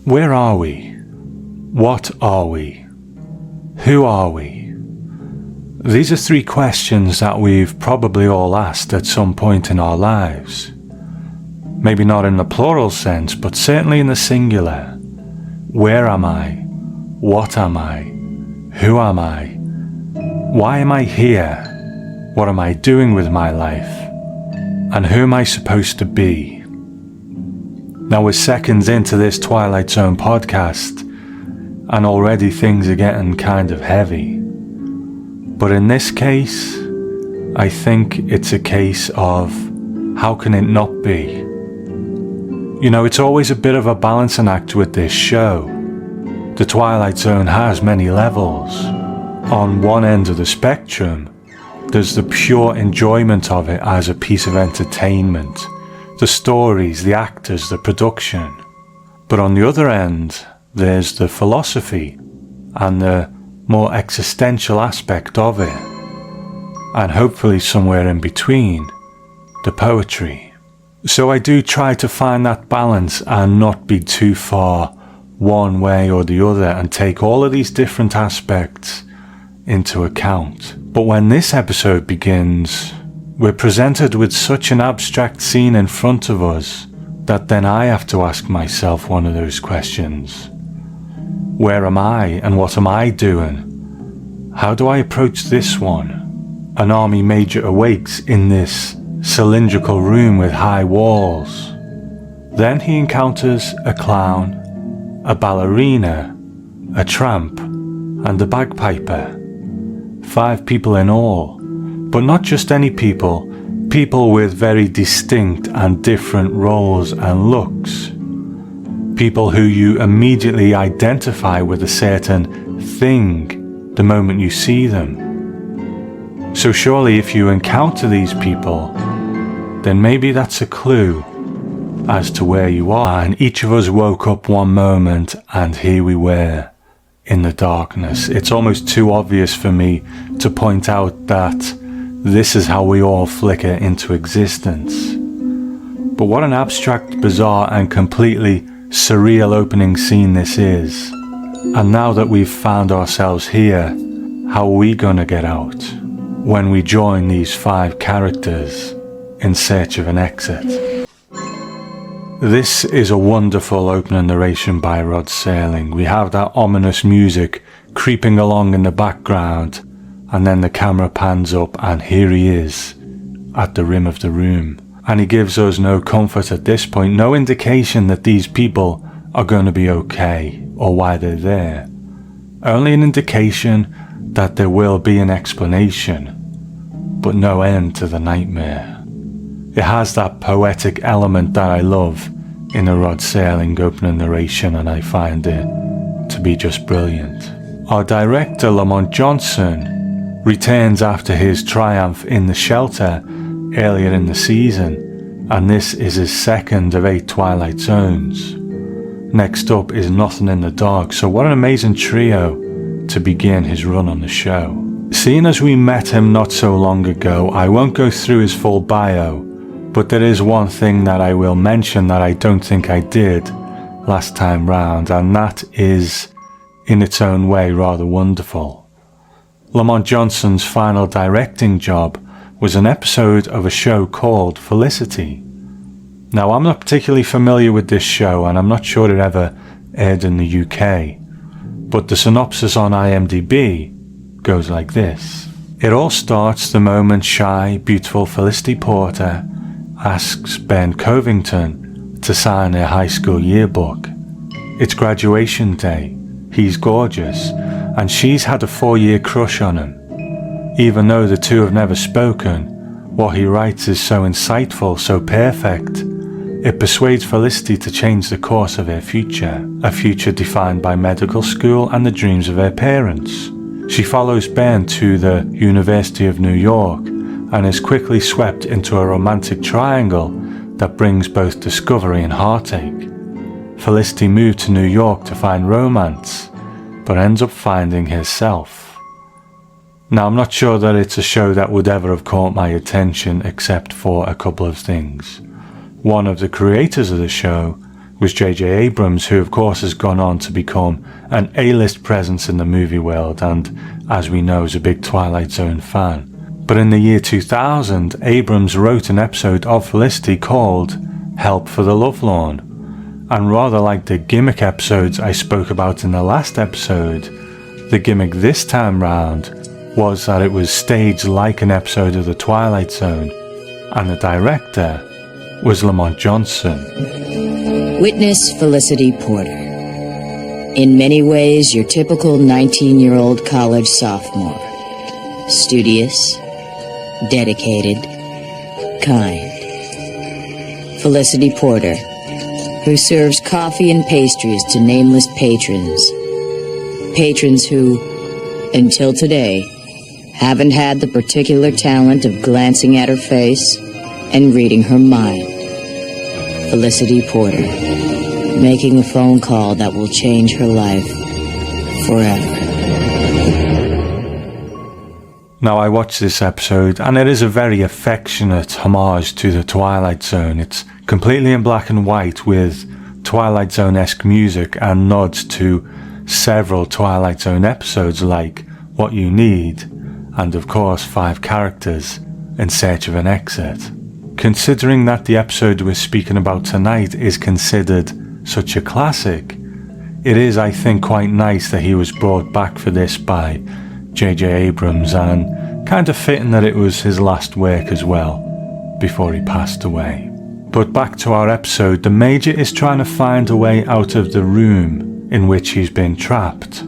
Where are we? What are we? Who are we? These are three questions that we've probably all asked at some point in our lives. Maybe not in the plural sense, but certainly in the singular. Where am I? What am I? Who am I? Why am I here? What am I doing with my life? And who am I supposed to be? Now we're seconds into this Twilight Zone podcast, and already things are getting kind of heavy. But in this case, I think it's a case of how can it not be? You know, it's always a bit of a balancing act with this show. The Twilight Zone has many levels. On one end of the spectrum, there's the pure enjoyment of it as a piece of entertainment. The stories, the actors, the production. But on the other end, there's the philosophy and the more existential aspect of it. And hopefully somewhere in between, the poetry. So I do try to find that balance and not be too far one way or the other and take all of these different aspects into account. But when this episode begins, we're presented with such an abstract scene in front of us that then I have to ask myself one of those questions. Where am I and what am I doing? How do I approach this one? An army major awakes in this cylindrical room with high walls. Then he encounters a clown, a ballerina, a tramp, and a bagpiper. 5 people in all. But not just any people, people with very distinct and different roles and looks. People who you immediately identify with a certain thing the moment you see them. So surely if you encounter these people, then maybe that's a clue as to where you are. And each of us woke up one moment and here we were in the darkness. It's almost too obvious for me to point out that this is how we all flicker into existence. But what an abstract, bizarre and completely surreal opening scene this is. And now that we've found ourselves here, how are we gonna get out when we join these 5 characters in search of an exit? This is a wonderful opening narration by Rod Serling. We have that ominous music creeping along in the background, and then the camera pans up and here he is at the rim of the room. And he gives us no comfort at this point, no indication that these people are going to be okay or why they're there. Only an indication that there will be an explanation, but no end to the nightmare. It has that poetic element that I love in a Rod Serling opening narration, and I find it to be just brilliant. Our director, Lamont Johnson, returns after his triumph in The Shelter earlier in the season, and this is his second of 8 Twilight Zones. Next up is Nothing in the Dark, so what an amazing trio to begin his run on the show. Seeing as we met him not so long ago, I won't go through his full bio, but there is one thing that I will mention that I don't think I did last time round, and that is, in its own way, rather wonderful. Lamont Johnson's final directing job was an episode of a show called Felicity. Now, I'm not particularly familiar with this show, and I'm not sure it ever aired in the UK, but the synopsis on IMDb goes like this. It all starts the moment shy, beautiful Felicity Porter asks Ben Covington to sign her high school yearbook. It's graduation day, he's gorgeous, and she's had a 4-year crush on him. Even though the two have never spoken, what he writes is so insightful, so perfect. It persuades Felicity to change the course of her future, a future defined by medical school and the dreams of her parents. She follows Ben to the University of New York and is quickly swept into a romantic triangle that brings both discovery and heartache. Felicity moved to New York to find romance, but ends up finding herself. Now, I'm not sure that it's a show that would ever have caught my attention except for a couple of things. One of the creators of the show was J.J. Abrams, who of course has gone on to become an A-list presence in the movie world and, as we know, is a big Twilight Zone fan. But in the year 2000, Abrams wrote an episode of Felicity called Help for the Lovelorn. And rather like the gimmick episodes I spoke about in the last episode, the gimmick this time round was that it was staged like an episode of The Twilight Zone, and the director was Lamont Johnson. Witness Felicity Porter. In many ways, your typical 19-year-old college sophomore. Studious, dedicated, kind. Felicity Porter, who serves coffee and pastries to nameless patrons. Patrons who, until today, haven't had the particular talent of glancing at her face and reading her mind. Felicity Porter, making a phone call that will change her life forever. Now, I watched this episode and it is a very affectionate homage to The Twilight Zone. It's completely in black and white with Twilight Zone-esque music and nods to several Twilight Zone episodes like What You Need and of course 5 characters in search of an exit. Considering that the episode we're speaking about tonight is considered such a classic, it is, I think, quite nice that he was brought back for this by J.J. Abrams, and kind of fitting that it was his last work as well before he passed away. But back to our episode, the Major is trying to find a way out of the room in which he's been trapped.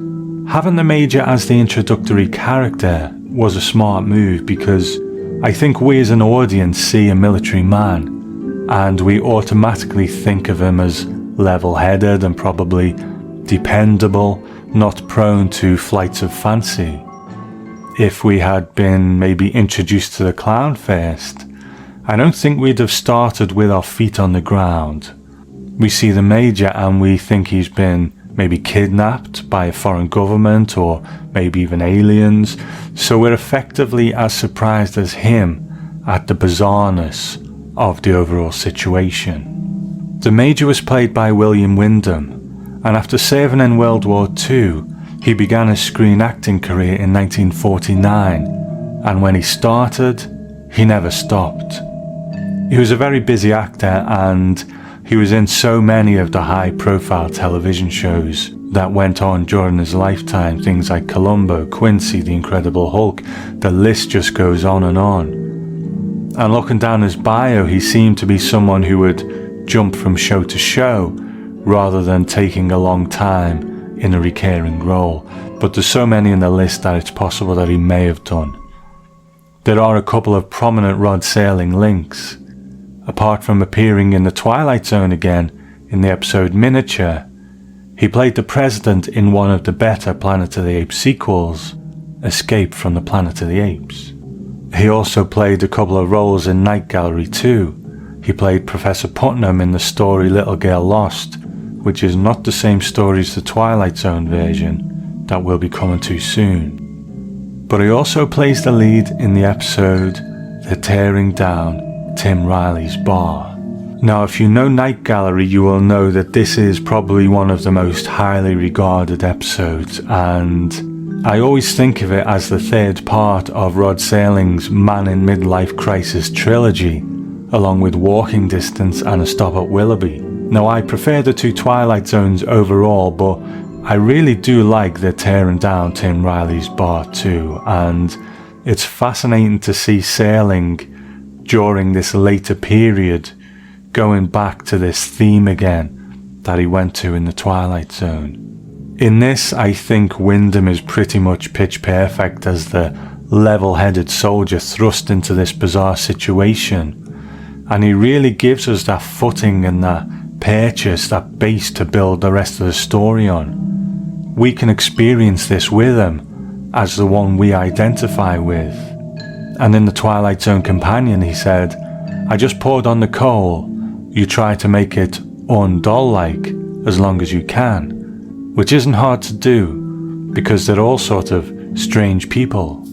Having the Major as the introductory character was a smart move because I think we as an audience see a military man and we automatically think of him as level-headed and probably dependable, not prone to flights of fancy. If we had been maybe introduced to the clown first, I don't think we'd have started with our feet on the ground. We see the Major and we think he's been maybe kidnapped by a foreign government or maybe even aliens, so we're effectively as surprised as him at the bizarreness of the overall situation. The Major was played by William Wyndham, and after serving in World War II, he began his screen acting career in 1949, and when he started, he never stopped. He was a very busy actor and he was in so many of the high-profile television shows that went on during his lifetime, things like Columbo, Quincy, The Incredible Hulk, the list just goes on. And looking down his bio, he seemed to be someone who would jump from show to show rather than taking a long time in a recurring role. But there's so many in the list that it's possible that he may have done. There are a couple of prominent Rod Serling links. Apart from appearing in The Twilight Zone again in the episode Miniature, he played the president in one of the better Planet of the Apes sequels, Escape from the Planet of the Apes. He also played a couple of roles in Night Gallery 2. He played Professor Putnam in the story Little Girl Lost, which is not the same story as the Twilight Zone version that we'll be coming to soon. But he also plays the lead in the episode They're Tearing Down Tim Riley's Bar. Now, if you know Night Gallery, you will know that this is probably one of the most highly regarded episodes, and I always think of it as the third part of Rod Serling's Man in Midlife Crisis trilogy, along with Walking Distance and A Stop at Willoughby. Now, I prefer the 2 Twilight Zones overall, but I really do like They're Tearing Down Tim Riley's Bar too, and it's fascinating to see Serling during this later period going back to this theme again that he went to in the Twilight Zone. In this, I think Wyndham is pretty much pitch perfect as the level-headed soldier thrust into this bizarre situation, and he really gives us that footing and that purchase, that base to build the rest of the story on. We can experience this with him as the one we identify with. And in the Twilight Zone companion, he said, "I just poured on the coal. You try to make it undoll-like as long as you can," which isn't hard to do because they're all sort of strange people.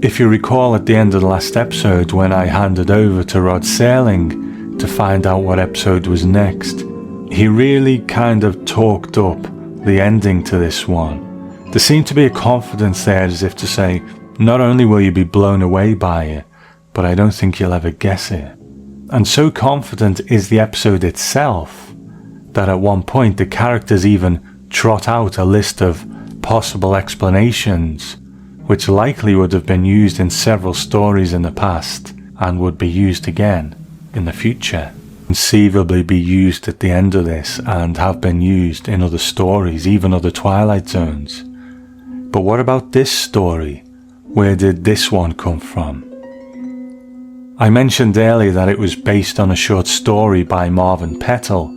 If you recall at the end of the last episode when I handed over to Rod Serling to find out what episode was next, he really kind of talked up the ending to this one. There seemed to be a confidence there, as if to say, not only will you be blown away by it, but I don't think you'll ever guess it. And so confident is the episode itself that at one point the characters even trot out a list of possible explanations, which likely would have been used in several stories in the past and would be used again in the future. Conceivably be used at the end of this and have been used in other stories, even other Twilight Zones. But what about this story? Where did this one come from? I mentioned earlier that it was based on a short story by Marvin Petal,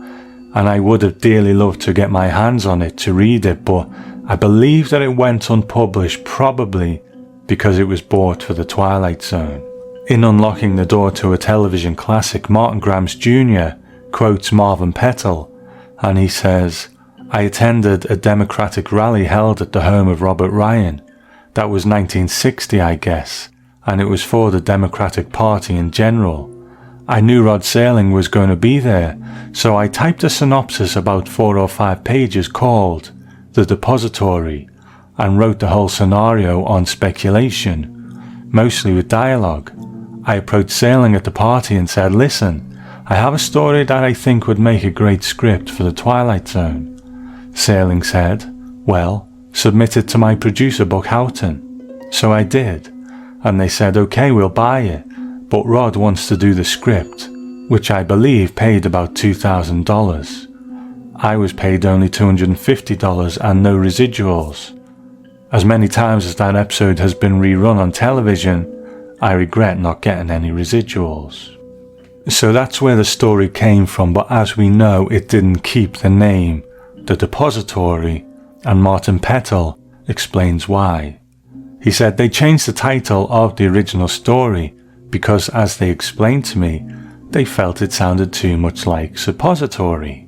and I would have dearly loved to get my hands on it to read it, but I believe that it went unpublished, probably because it was bought for the Twilight Zone. In Unlocking the Door to a Television Classic, Martin Grimes Jr. quotes Marvin Petal, and he says, "I attended a Democratic rally held at the home of Robert Ryan. That was 1960, I guess, and it was for the Democratic Party in general. I knew Rod Serling was going to be there, so I typed a synopsis about 4 or 5 pages called The Depository, and wrote the whole scenario on speculation, mostly with dialogue. I approached Serling at the party and said, listen, I have a story that I think would make a great script for the Twilight Zone. Serling said, well, submit it to my producer Buck Houghton. So I did, and they said, okay, we'll buy it, but Rod wants to do the script, which I believe paid about $2,000. I was paid only $250 and no residuals. As many times as that episode has been rerun on television, I regret not getting any residuals." So that's where the story came from, but as we know, it didn't keep the name, The Depository, and Martin Petal explains why. He said they changed the title of the original story because, as they explained to me, they felt it sounded too much like suppository.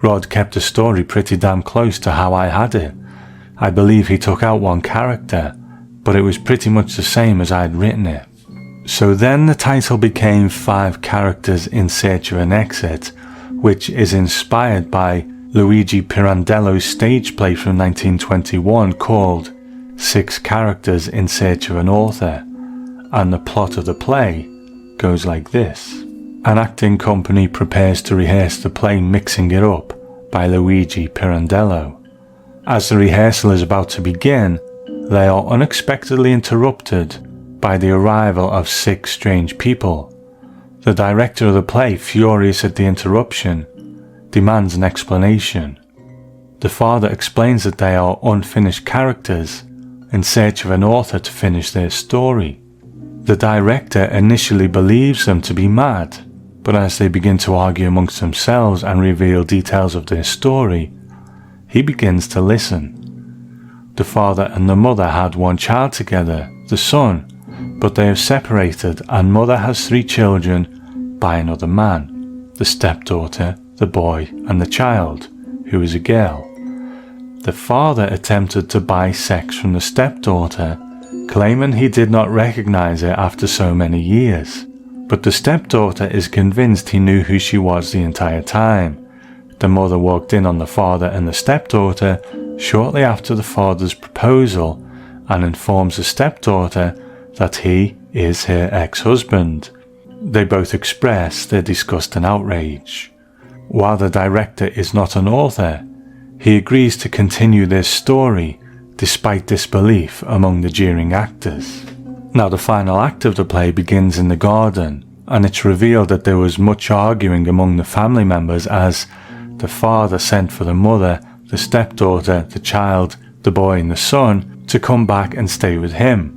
Rod kept the story pretty damn close to how I had it. I believe he took out one character, but it was pretty much the same as I'd written it. So then the title became 5 Characters in Search of an Exit, which is inspired by Luigi Pirandello's stage play from 1921 called 6 Characters in Search of an Author, and the plot of the play goes like this. An acting company prepares to rehearse the play Mixing It Up by Luigi Pirandello. As the rehearsal is about to begin, they are unexpectedly interrupted by the arrival of 6 strange people. The director of the play, furious at the interruption, demands an explanation. The father explains that they are unfinished characters in search of an author to finish their story. The director initially believes them to be mad, but as they begin to argue amongst themselves and reveal details of their story, he begins to listen. The father and the mother had one child together, the son, but they have separated, and mother has 3 children by another man, the stepdaughter, the boy, and the child, who is a girl. The father attempted to buy sex from the stepdaughter, claiming he did not recognize her after so many years, but the stepdaughter is convinced he knew who she was the entire time. The mother walked in on the father and the stepdaughter shortly after the father's proposal and informs the stepdaughter that he is her ex-husband. They both express their disgust and outrage. While the director is not an author, he agrees to continue their story despite disbelief among the jeering actors. Now the final act of the play begins in the garden, and it's revealed that there was much arguing among the family members as the father sent for the mother, the stepdaughter, the child, the boy and the son to come back and stay with him.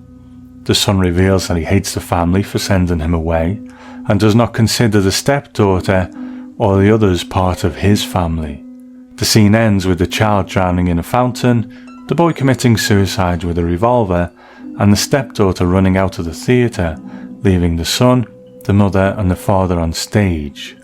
The son reveals that he hates the family for sending him away and does not consider the stepdaughter or the others part of his family. The scene ends with the child drowning in a fountain, the boy committing suicide with a revolver, and the stepdaughter running out of the theatre, leaving the son, the mother and the father on stage.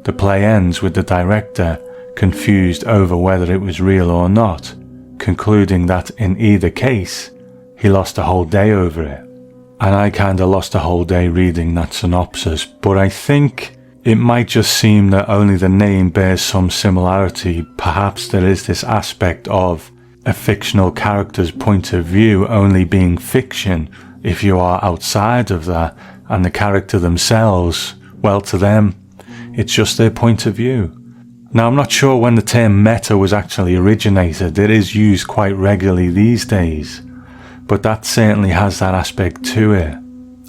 The play ends with the director confused over whether it was real or not, concluding that in either case, he lost a whole day over it. And I kinda lost a whole day reading that synopsis, but I think it might just seem that only the name bears some similarity. Perhaps there is this aspect of a fictional character's point of view only being fiction if you are outside of that, and the character themselves, well, to them, it's just their point of view. Now, I'm not sure when the term meta was actually originated. It is used quite regularly these days, but that certainly has that aspect to it.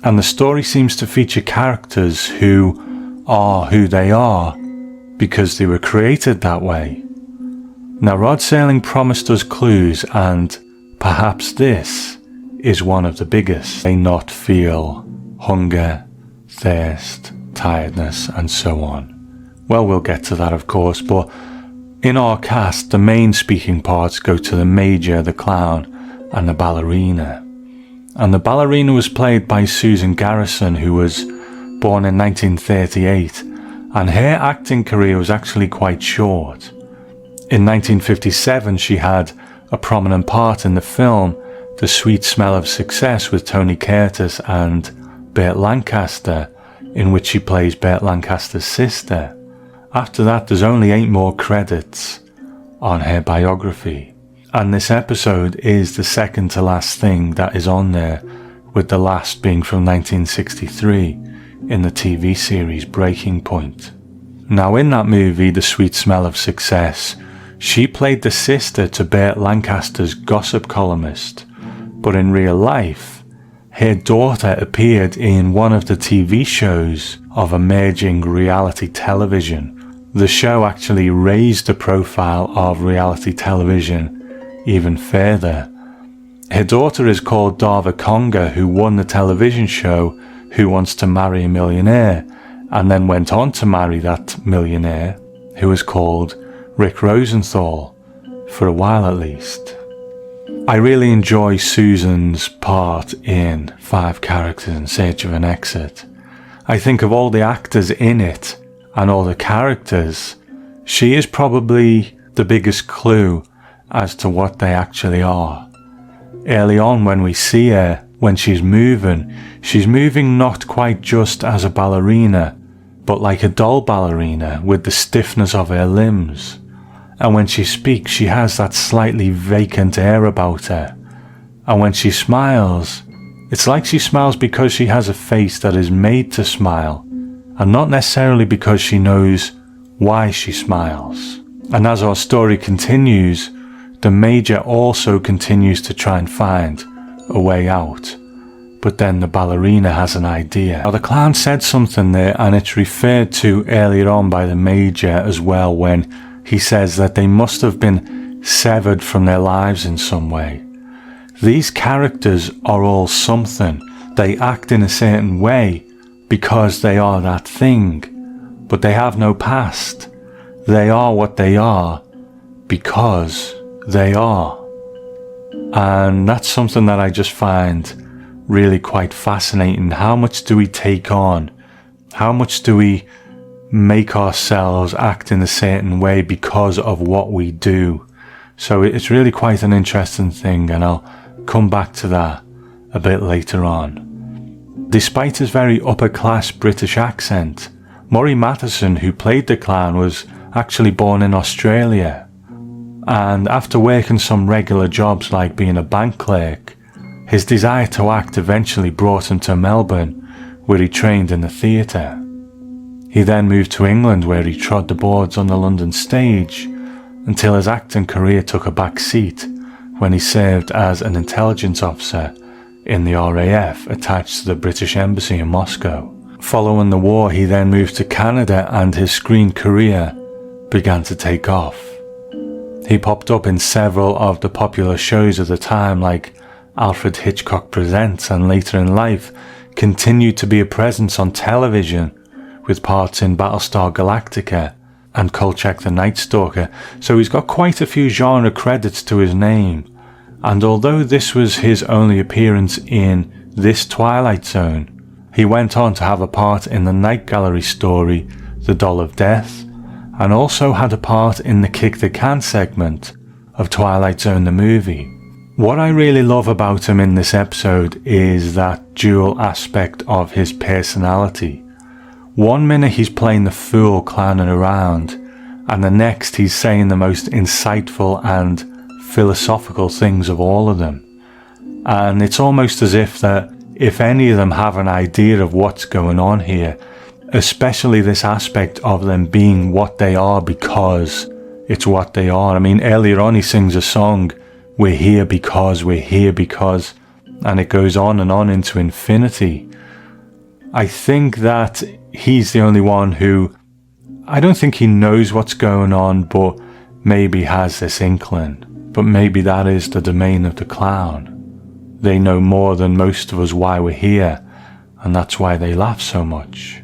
And the story seems to feature characters who are who they are because they were created that way. Now, Rod Serling promised us clues, and perhaps this is one of the biggest. They not feel hunger, thirst, tiredness, and so on. Well, we'll get to that, of course, but in our cast, the main speaking parts go to the Major, the clown, and the ballerina. And the ballerina was played by Susan Garrison, who was born in 1938, and her acting career was actually quite short. In 1957, she had a prominent part in the film The Sweet Smell of Success with Tony Curtis and Burt Lancaster, in which she plays Burt Lancaster's sister. After that, there's only 8 more credits on her biography. And this episode is the second to last thing that is on there, with the last being from 1963 in the TV series Breaking Point. Now, in that movie, The Sweet Smell of Success, she played the sister to Burt Lancaster's gossip columnist, but in real life, her daughter appeared in one of the TV shows of emerging reality television. The show actually raised the profile of reality television even further. Her daughter is called Dava Conga, who won the television show Who Wants to Marry a Millionaire, and then went on to marry that millionaire, who was called Rick Rosenthal, for a while at least. I really enjoy Susan's part in 5 Characters in Search of an Exit. I think of all the actors in it and all the characters, she is probably the biggest clue as to what they actually are. Early on when we see her, when she's moving not quite just as a ballerina, but like a doll ballerina with the stiffness of her limbs. And when she speaks, she has that slightly vacant air about her. And when she smiles, it's like she smiles because she has a face that is made to smile, and not necessarily because she knows why she smiles. And as our story continues, the Major also continues to try and find a way out. But then the ballerina has an idea. Now, the clown said something there, and it's referred to earlier on by the Major as well, when he says that they must have been severed from their lives in some way. These characters are all something. They act in a certain way because they are that thing, but they have no past. They are what they are because they are. And that's something that I just find really quite fascinating. How much do we take on? How much do we make ourselves act in a certain way because of what we do? So it's really quite an interesting thing, and I'll come back to that a bit later on. Despite his very upper-class British accent, Murray Matheson, who played the clown, was actually born in Australia. And after working some regular jobs like being a bank clerk, his desire to act eventually brought him to Melbourne, where he trained in the theatre. He then moved to England, where he trod the boards on the London stage, until his acting career took a back seat when he served as an intelligence officer in the RAF attached to the British Embassy in Moscow. Following the war, he then moved to Canada, and his screen career began to take off. He popped up in several of the popular shows of the time, like Alfred Hitchcock Presents, and later in life continued to be a presence on television with parts in Battlestar Galactica and Kolchak the Night Stalker, so he's got quite a few genre credits to his name. And although this was his only appearance in this Twilight Zone, he went on to have a part in the Night Gallery story The Doll of Death, and also had a part in the Kick the Can segment of Twilight Zone the movie. What I really love about him in this episode is that dual aspect of his personality. One minute he's playing the fool clowning around, and the next he's saying the most insightful and philosophical things of all of them. And it's almost as if that if any of them have an idea of what's going on here, especially this aspect of them being what they are because it's what they are. I mean, earlier on he sings a song, we're here because, and it goes on and on into infinity. I think that he's the only one who, I don't think he knows what's going on, but maybe has this inkling. But maybe that is the domain of the clown. They know more than most of us why we're here, and that's why they laugh so much.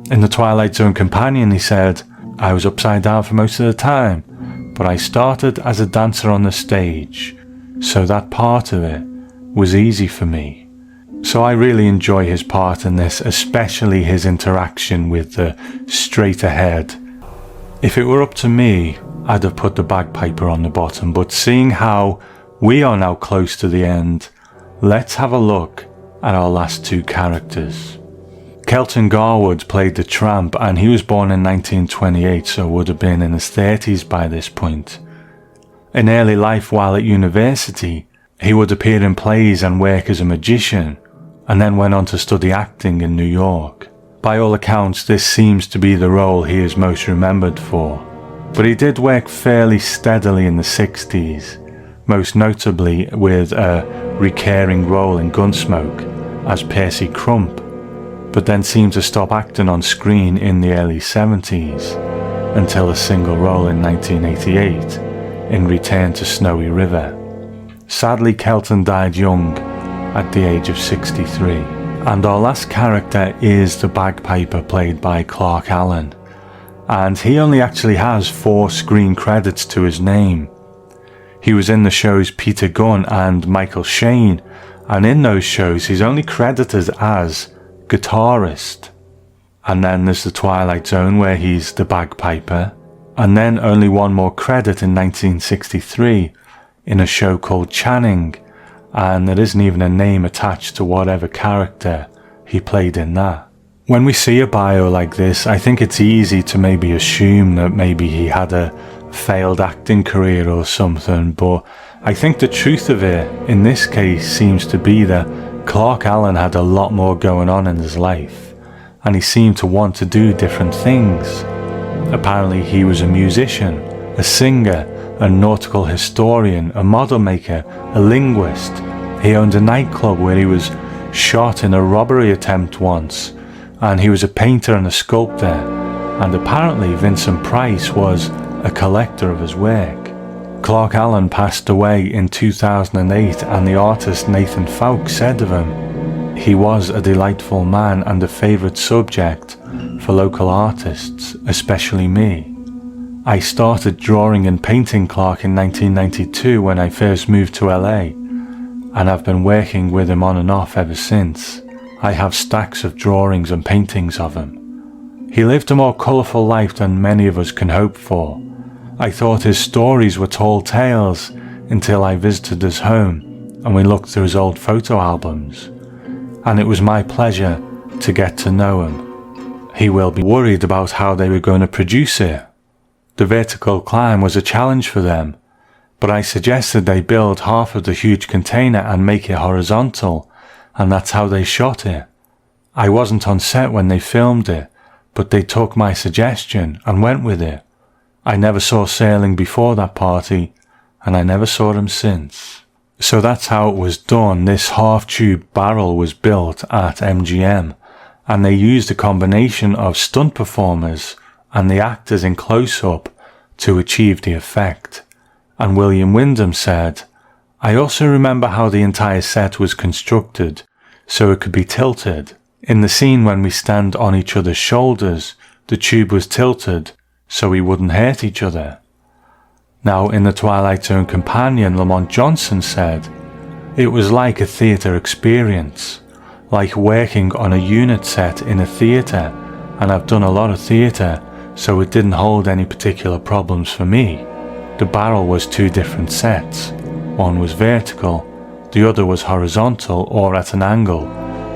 In the Twilight Zone Companion, he said, I was upside down for most of the time, but I started as a dancer on the stage, so that part of it was easy for me. So I really enjoy his part in this, especially his interaction with the straight ahead. If it were up to me, I'd have put the bagpiper on the bottom, but seeing how we are now close to the end, let's have a look at our last two characters. Kelton Garwood played the tramp, and he was born in 1928, so would have been in his 30s by this point. In early life while at university, he would appear in plays and work as a magician, and then went on to study acting in New York. By all accounts, this seems to be the role he is most remembered for, but he did work fairly steadily in the 60s, most notably with a recurring role in Gunsmoke as Percy Crump, but then seemed to stop acting on screen in the early 70s until a single role in 1988 in Return to Snowy River. Sadly, Kelton died young at the age of 63. And our last character is the bagpiper played by Clark Allen, and he only actually has 4 screen credits to his name. He was in the shows Peter Gunn and Michael Shane, and in those shows he's only credited as guitarist. And then there's the Twilight Zone where he's the bagpiper, and then only one more credit in 1963 in a show called Channing, and there isn't even a name attached to whatever character he played in that. When we see a bio like this, I think it's easy to maybe assume that maybe he had a failed acting career or something, but I think the truth of it in this case seems to be that Clark Allen had a lot more going on in his life, and he seemed to want to do different things. Apparently he was a musician, a singer, a nautical historian, a model maker, a linguist. He owned a nightclub where he was shot in a robbery attempt once, and he was a painter and a sculptor, and apparently Vincent Price was a collector of his work. Clark Allen passed away in 2008, and the artist Nathan Fowke said of him, he was a delightful man and a favourite subject for local artists, especially me. I started drawing and painting Clark in 1992 when I first moved to LA, and I've been working with him on and off ever since. I have stacks of drawings and paintings of him. He lived a more colourful life than many of us can hope for. I thought his stories were tall tales until I visited his home and we looked through his old photo albums, and it was my pleasure to get to know him. He will be worried about how they were going to produce it. The vertical climb was a challenge for them, but I suggested they build half of the huge container and make it horizontal, and that's how they shot it. I wasn't on set when they filmed it, but they took my suggestion and went with it. I never saw Serling before that party, and I never saw him since. So that's how it was done. This half-tube barrel was built at MGM, and they used a combination of stunt performers and the actors in close-up to achieve the effect. And William Wyndham said, I also remember how the entire set was constructed so it could be tilted. In the scene when we stand on each other's shoulders, the tube was tilted so we wouldn't hurt each other. Now in the Twilight Zone Companion, Lamont Johnson said, it was like a theatre experience, like working on a unit set in a theatre, and I've done a lot of theatre, so it didn't hold any particular problems for me. The barrel was 2 different sets. One was vertical, the other was horizontal or at an angle,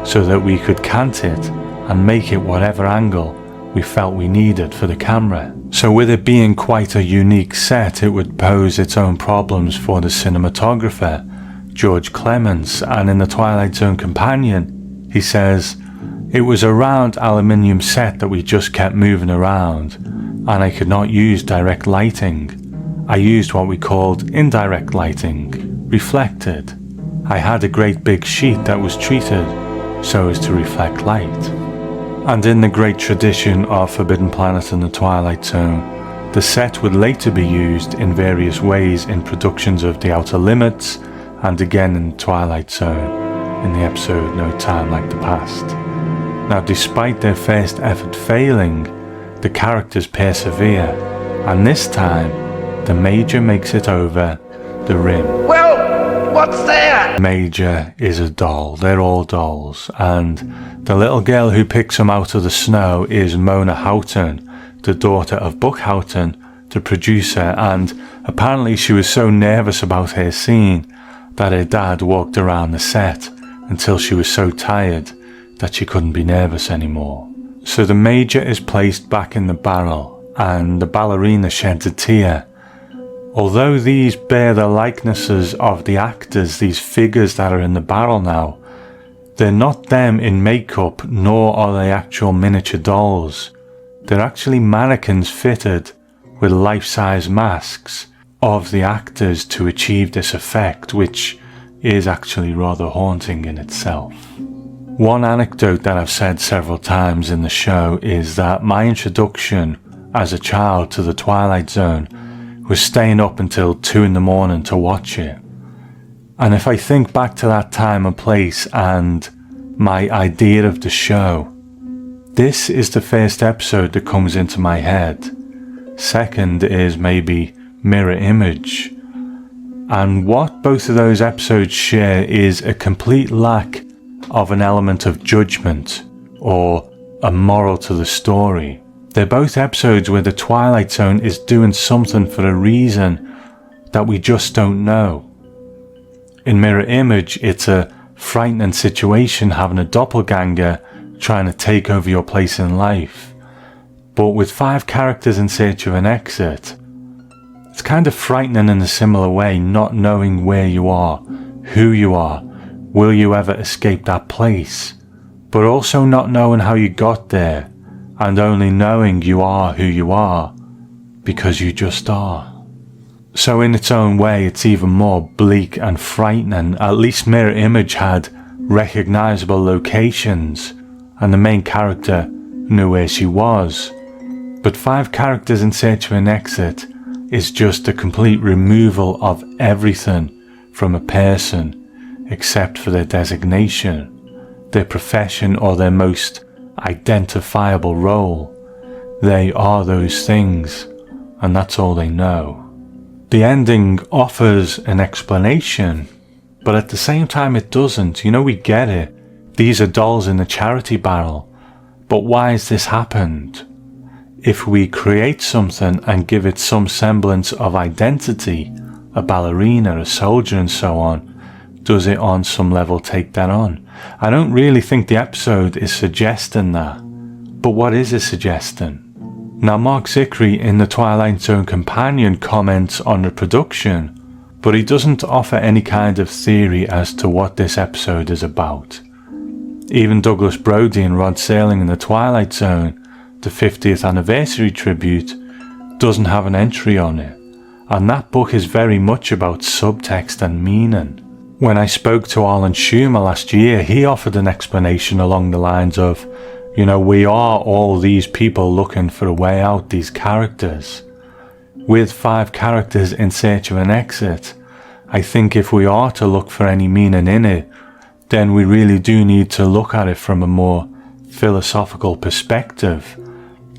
so that we could cant it and make it whatever angle we felt we needed for the camera. So with it being quite a unique set, it would pose its own problems for the cinematographer, George Clements, and in the Twilight Zone companion, he says, "It was a round aluminium set that we just kept moving around, and I could not use direct lighting. I used what we called indirect lighting, reflected. I had a great big sheet that was treated so as to reflect light." And in the great tradition of Forbidden Planet and the Twilight Zone, the set would later be used in various ways in productions of The Outer Limits and again in Twilight Zone in the episode No Time Like the Past. Now, despite their first effort failing, the characters persevere, and this time the Major makes it over the rim. Well, what's there? Major is a doll. They're all dolls, and the little girl who picks them out of the snow is Mona Houghton, the daughter of Buck Houghton, the producer, and apparently she was so nervous about her scene that her dad walked around the set until she was so tired that she couldn't be nervous anymore. So the Major is placed back in the barrel, and the ballerina sheds a tear. Although these bear the likenesses of the actors, these figures that are in the barrel now, they're not them in makeup, nor are they actual miniature dolls. They're actually mannequins fitted with life-size masks of the actors to achieve this effect, which is actually rather haunting in itself. One anecdote that I've said several times in the show is that my introduction as a child to the Twilight Zone was staying up until 2 in the morning to watch it. And if I think back to that time and place and my idea of the show, this is the first episode that comes into my head. Second is maybe Mirror Image. And what both of those episodes share is a complete lack of an element of judgment or a moral to the story. They're both episodes where the Twilight Zone is doing something for a reason that we just don't know. In Mirror Image, it's a frightening situation having a doppelganger trying to take over your place in life. But with 5 characters in search of an exit, it's kind of frightening in a similar way, not knowing where you are, who you are, will you ever escape that place, but also not knowing how you got there, and only knowing you are who you are, because you just are. So in its own way, it's even more bleak and frightening. At least Mirror Image had recognisable locations, and the main character knew where she was. But 5 characters in search of an exit is just a complete removal of everything from a person, except for their designation, their profession, or their most identifiable role. They are those things, and that's all they know. The ending offers an explanation, but at the same time it doesn't. You know, we get it. These are dolls in the charity barrel, but why has this happened? If we create something and give it some semblance of identity, a ballerina, a soldier and so on, does it on some level take that on? I don't really think the episode is suggesting that. But what is it suggesting? Now, Mark Zickery in the Twilight Zone companion comments on the production, but he doesn't offer any kind of theory as to what this episode is about. Even Douglas Brody and Rod Serling in the Twilight Zone, the 50th anniversary tribute, doesn't have an entry on it. And that book is very much about subtext and meaning. When I spoke to Alan Schumer last year, he offered an explanation along the lines of, you know, we are all these people looking for a way out, these characters. With 5 characters in search of an exit, I think if we are to look for any meaning in it, then we really do need to look at it from a more philosophical perspective,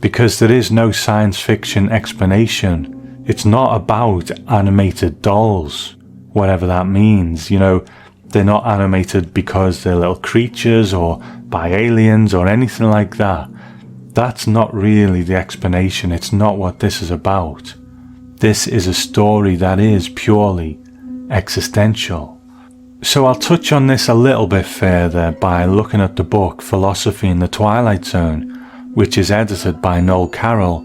because there is no science fiction explanation. It's not about animated dolls, whatever that means. You know, they're not animated because they're little creatures or by aliens or anything like that. That's not really the explanation. It's not what this is about. This is a story that is purely existential. So I'll touch on this a little bit further by looking at the book Philosophy in the Twilight Zone, which is edited by Noel Carroll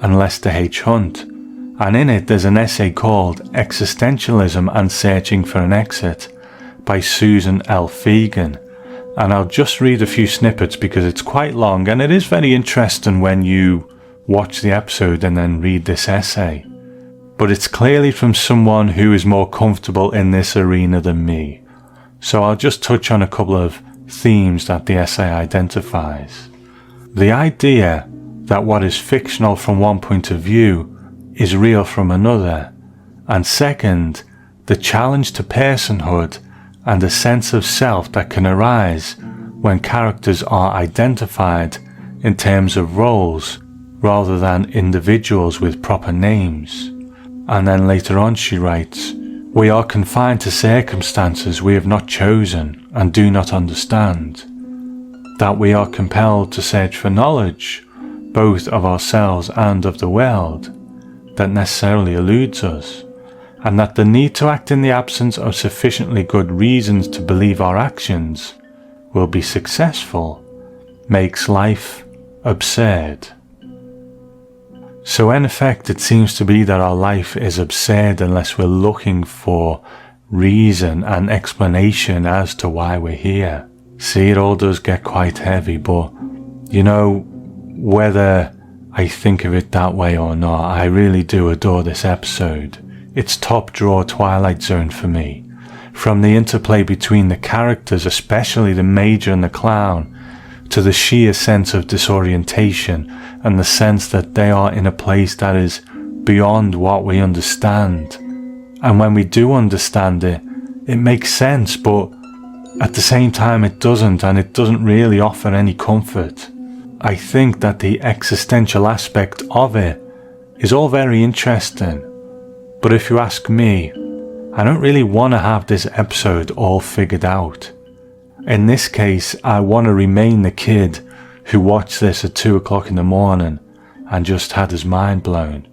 and Lester H. Hunt, and in it there's an essay called Existentialism and Searching for an Exit by Susan L. Fegan, and I'll just read a few snippets because it's quite long and it is very interesting when you watch the episode and then read this essay. But it's clearly from someone who is more comfortable in this arena than me. So I'll just touch on a couple of themes that the essay identifies. The idea that what is fictional from one point of view is real from another. And second, the challenge to personhood and a sense of self that can arise when characters are identified in terms of roles rather than individuals with proper names. And then later on she writes, "We are confined to circumstances we have not chosen and do not understand. That we are compelled to search for knowledge, both of ourselves and of the world, that necessarily eludes us. And that the need to act in the absence of sufficiently good reasons to believe our actions will be successful makes life absurd." So in effect, it seems to be that our life is absurd unless we're looking for reason and explanation as to why we're here. See, it all does get quite heavy, but you know, whether I think of it that way or not, I really do adore this episode. It's top drawer Twilight Zone for me. From the interplay between the characters, especially the Major and the Clown, to the sheer sense of disorientation and the sense that they are in a place that is beyond what we understand. And when we do understand it, it makes sense, but at the same time it doesn't, and it doesn't really offer any comfort. I think that the existential aspect of it is all very interesting, but if you ask me, I don't really want to have this episode all figured out. In this case, I want to remain the kid who watched this at 2 o'clock in the morning and just had his mind blown.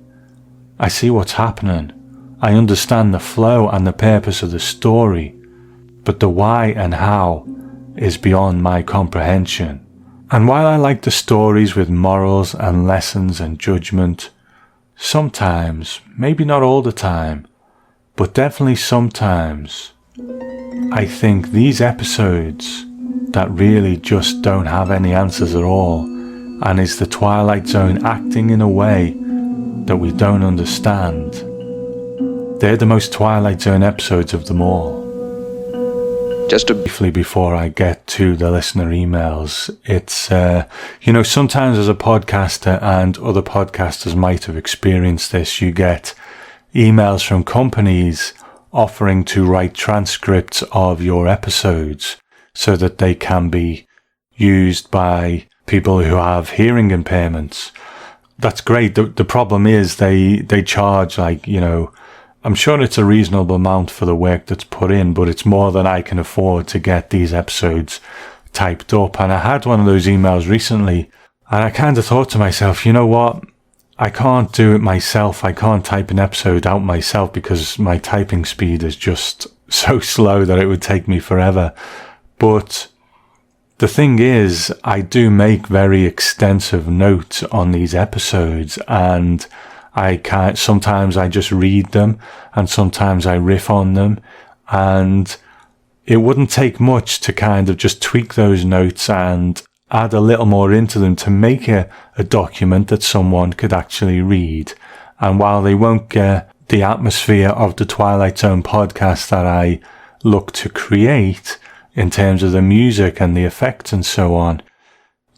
I see what's happening. I understand the flow and the purpose of the story, but the why and how is beyond my comprehension. And while I like the stories with morals and lessons and judgment, sometimes, maybe not all the time, but definitely sometimes, I think these episodes that really just don't have any answers at all, and is the Twilight Zone acting in a way that we don't understand, they're the most Twilight Zone episodes of them all. Just briefly before I get to the listener emails, it's, sometimes as a podcaster, and other podcasters might have experienced this, you get emails from companies offering to write transcripts of your episodes so that they can be used by people who have hearing impairments. That's great. The problem is they charge I'm sure it's a reasonable amount for the work that's put in, but it's more than I can afford to get these episodes typed up. And I had one of those emails recently and I kind of thought to myself, you know what? I can't do it myself. I can't type an episode out myself because my typing speed is just so slow that it would take me forever. But the thing is, I do make very extensive notes on these episodes, and sometimes I just read them and sometimes I riff on them, and it wouldn't take much to kind of just tweak those notes and add a little more into them to make a document that someone could actually read. And while they won't get the atmosphere of the Twilight Zone podcast that I look to create in terms of the music and the effects and so on,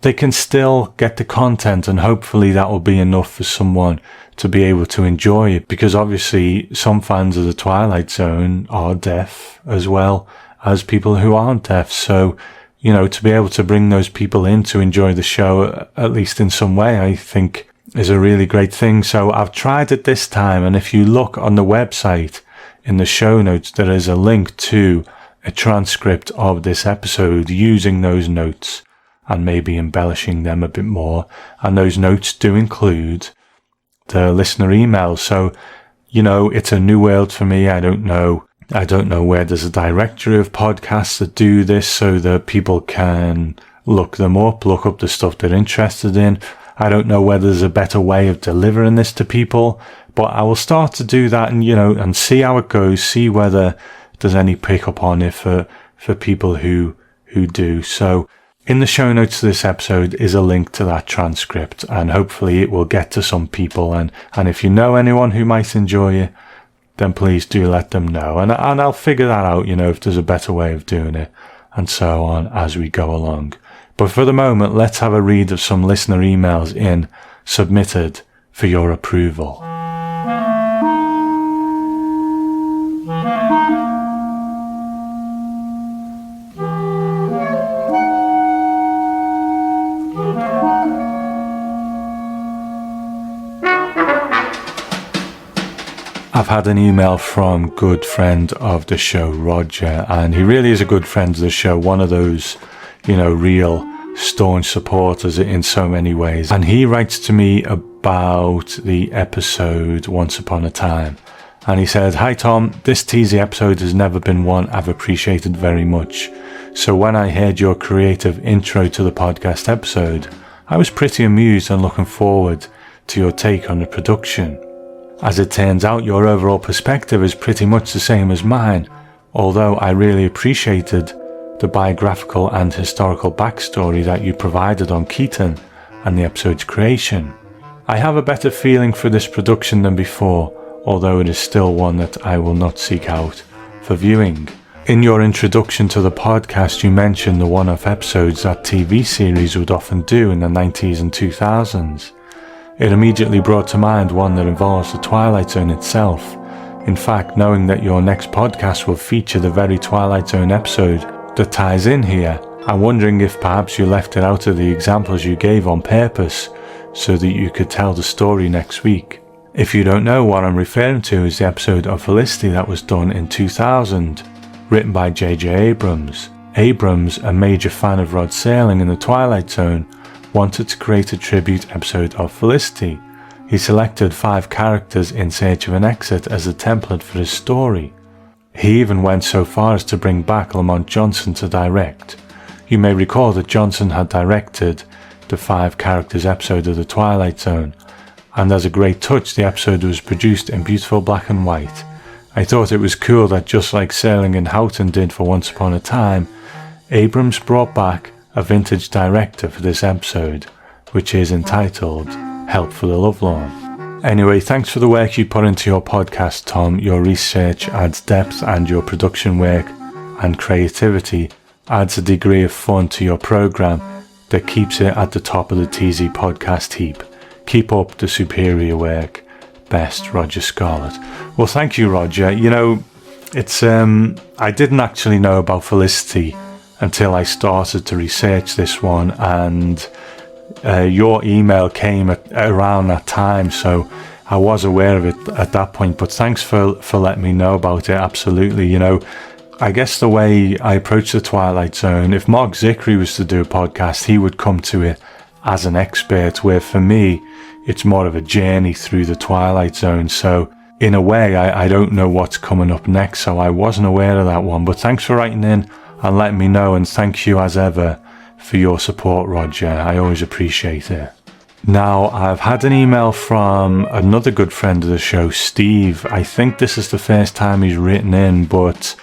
they can still get the content, and hopefully that will be enough for someone to be able to enjoy it, because obviously some fans of the Twilight Zone are deaf as well as people who aren't deaf. So to be able to bring those people in to enjoy the show, at least in some way, I think is a really great thing. So I've tried it this time, and if you look on the website in the show notes, there is a link to a transcript of this episode using those notes and maybe embellishing them a bit more. And those notes do include the listener emails. So, it's a new world for me. I don't know I don't know where there's a directory of podcasts that do this so that people can look them up, look up the stuff they're interested in. I don't know whether there's a better way of delivering this to people, but I will start to do that and, and see how it goes, see whether there's any pickup on it for people who do. So in the show notes of this episode is a link to that transcript, and hopefully it will get to some people. And if you know anyone who might enjoy it, then please do let them know. And I'll figure that out, if there's a better way of doing it, and so on as we go along. But for the moment, let's have a read of some listener emails submitted for your approval. I've had an email from good friend of the show, Roger, and he really is a good friend of the show, one of those, real staunch supporters in so many ways. And he writes to me about the episode Once Upon a Time. And he said, "Hi Tom, this teasy episode has never been one I've appreciated very much. So when I heard your creative intro to the podcast episode, I was pretty amused and looking forward to your take on the production. As it turns out, your overall perspective is pretty much the same as mine, although I really appreciated the biographical and historical backstory that you provided on Keaton and the episode's creation. I have a better feeling for this production than before, although it is still one that I will not seek out for viewing. In your introduction to the podcast, you mentioned the one-off episodes that TV series would often do in the 90s and 2000s. It immediately brought to mind one that involves the Twilight Zone itself. In fact, knowing that your next podcast will feature the very Twilight Zone episode that ties in here, I'm wondering if perhaps you left it out of the examples you gave on purpose so that you could tell the story next week. If you don't know, what I'm referring to is the episode of Felicity that was done in 2000, written by J.J. Abrams. Abrams, a major fan of Rod Serling in the Twilight Zone, wanted to create a tribute episode of Felicity. He selected 5 characters in search of an exit as a template for his story. He even went so far as to bring back Lamont Johnson to direct. You may recall that Johnson had directed the 5 characters episode of the Twilight Zone, and as a great touch, the episode was produced in beautiful black and white. I thought it was cool that just like Serling and Houghton did for Once Upon a Time, Abrams brought back a vintage director for this episode, which is entitled Help for the Lovelorn. Anyway, thanks for the work you put into your podcast, Tom. Your research adds depth, and your production work and creativity adds a degree of fun to your program that keeps it at the top of the TZ podcast heap. Keep up the superior work. Best, Roger Scarlett." Well, thank you, Roger. It's I didn't actually know about Felicity until I started to research this one, and your email came around that time, so I was aware of it at that point. But thanks for letting me know about it. Absolutely. I guess the way I approach the Twilight Zone, if Mark Zickery was to do a podcast, he would come to it as an expert, where for me it's more of a journey through the Twilight Zone. So in a way, I don't know what's coming up next, so I wasn't aware of that one. But thanks for writing in and letting me know, and thank you as ever for your support, Roger. I always appreciate it. Now, I've had an email from another good friend of the show, Steve. I think this is the first time he's written in, but